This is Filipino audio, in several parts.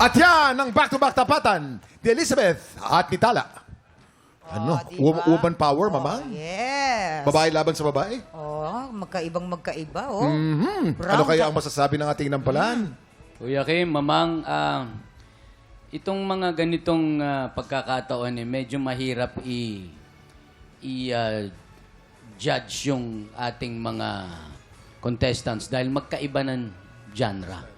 At yan ang back-to-back tapatan ni Elizabeth at ni Tala. Ano? diba? Woman power, mamang? Yes. Babae laban sa babae? Magkaibang magkaiba, oh. Ano kaya ang masasabi ng ating nampalaan? Kuya Kim, mamang, itong mga ganitong pagkakataon medyo mahirap judge yung ating mga contestants dahil magkaiba ng genre.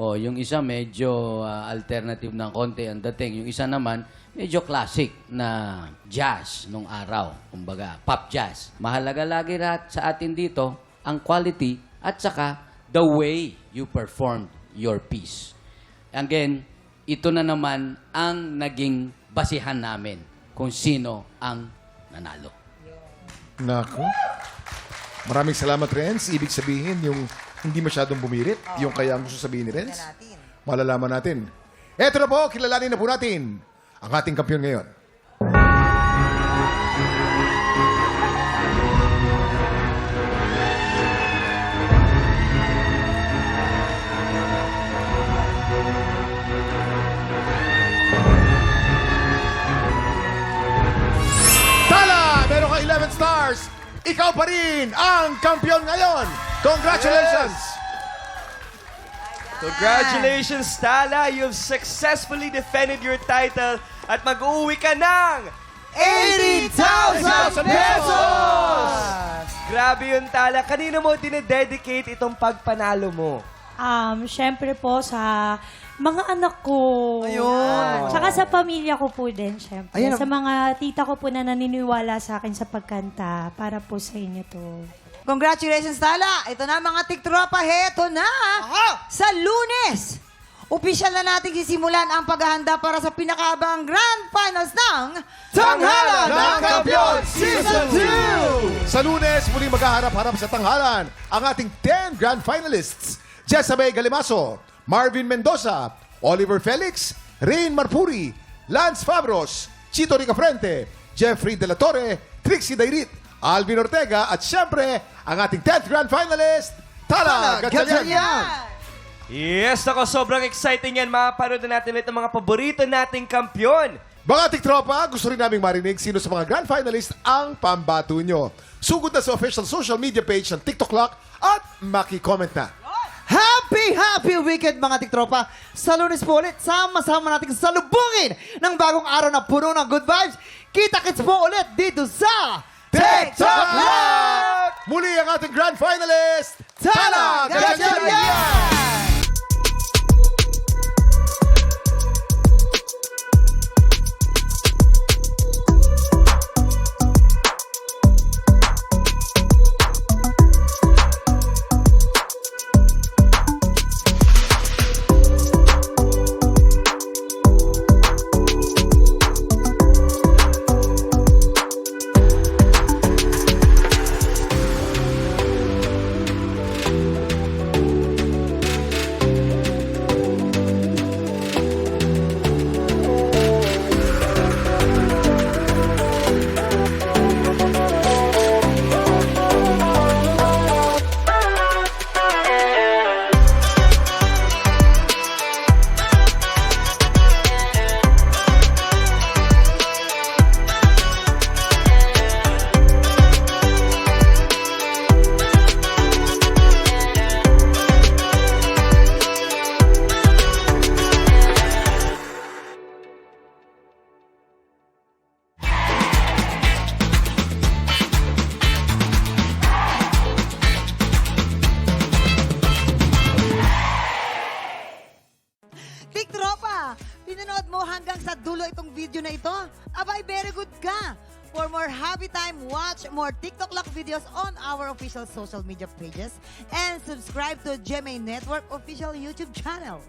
Yung isa medyo alternative ng konti ang dating. Yung isa naman medyo classic na jazz nung araw. Kumbaga, pop jazz. Mahalaga lagi sa atin dito ang quality at saka the way you performed your piece. Again, ito na naman ang naging basihan namin kung sino ang nanalo. Naku. Maraming salamat, Renz. Ibig sabihin, yung hindi masyadong bumirit, yung kaya ang gusto sabihin ni Renz, malalaman natin. Eto na po, kilalanin na po natin ang ating kampiyon ngayon. Tala, meron ka 11 stars. Ikaw pa rin ang kampiyon ngayon. Congratulations! Congratulations, Tala! You've successfully defended your title at mag-uwi ka ng 80,000 pesos! Grabe yun, Tala. Kanino mo dinededicate itong pagpanalo mo? Siyempre po sa mga anak ko. Ayun. Tsaka sa pamilya ko po din, siyempre. Ayun. Sa mga tita ko po na naniniwala sa akin sa pagkanta. Para po sa inyo to. Congratulations, Tala! Ito na mga tiktropa, heto na! Sa Lunes, opisyal na nating sisimulan ang paghahanda para sa pinakaabang Grand Finals ng Tanghalan ng Kampiyon Season 2! Sa Lunes, muli maghaharap-harap sa tanghalan ang ating 10 Grand Finalists. Jessabel Galimaso, Marvin Mendoza, Oliver Felix, Rain Marpuri, Lance Fabros, Chito Ricafrente, Jeffrey De La Torre, Trixie Dairit, Alvin Ortega, at syempre, ang ating 10th Grand Finalist, Tala Gatchalian. Yes, ako, sobrang exciting yan. Mapapanood na natin ulit ang mga paborito nating kampyon. Mga tiktropa, gusto rin naming marinig sino sa mga Grand Finalist ang pambato nyo. Sugod na sa official social media page ng TikTok Clock at maki-comment na. Happy weekend mga tiktropa! Sa Lunes po ulit, sama-sama natin salubungin ng bagong araw na puno ng good vibes. Kita-kits po ulit dito sa TikTok Clock! Muli ang ating Grand Finalist, Tala Gatchalian! Tiktropa, pinanood mo hanggang sa dulo itong video na ito? Abay, very good ka! For more happy time, watch more TikTok Lock videos on our official social media pages and subscribe to GMA Network official YouTube channel.